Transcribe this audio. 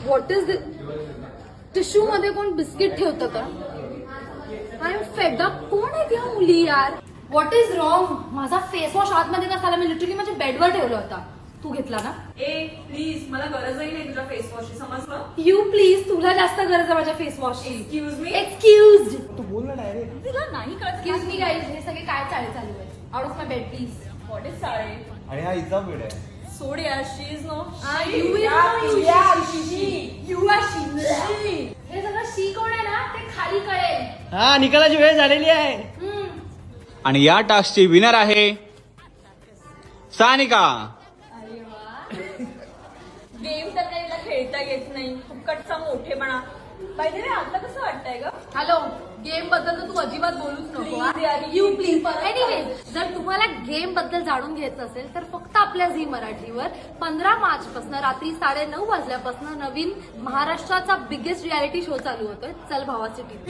What is tissue मध्ये कोण biscuit ठेवतं का? I am fed up. कोण आहेत या मुली यार? What is wrong? माझा फेस वॉश आतमध्ये नसताना मी लिटरली माझ्या बेडवर ठेवला होता. तू घेतला ना? ए प्लीज, मला गरजही नाही तुझ्या फेस वॉशची, समजलं? यू प्लीज, तुला जास्त गरज आहे माझ्या फेस वॉशची. Excuse me. एक्सक्यूज. तू बोल ना डायरेक्ट. तिला नाही कळत. एक्सक्यूज मी गाईज, हे सगळे काय चाळे चालू आहे? Out of my bed please. What is साळे? आणि हा हिचा बेड आहे. सोड यार, she is no. You are she. हे सगळं शी कोण आहे ना ते खाली कळेल. हा, निकालाची वेळ झालेली आहे. आणि या टास्कची विनर आहे सानिका. गेम तर काही तिला खेळता येत नाही. फुकटचा मोठेपणा. पाहिजे रे, आता कसं वाटतंय ग? हॅलो, गेम बद्दल तर तू अजिबात बोलूच नको. Please यार, यू प्लीज. एनिवे, जर तुम्हाला गेम बद्दल जाणून घ्यायचं असेल तर फक्त आपल्या झी मराठीवर 15 मार्च पासून रात्री 9:30 वाजल्यापासून नवीन महाराष्ट्राचा बिगेस्ट रियालिटी शो चालू होतोय, चल भावाची टीम.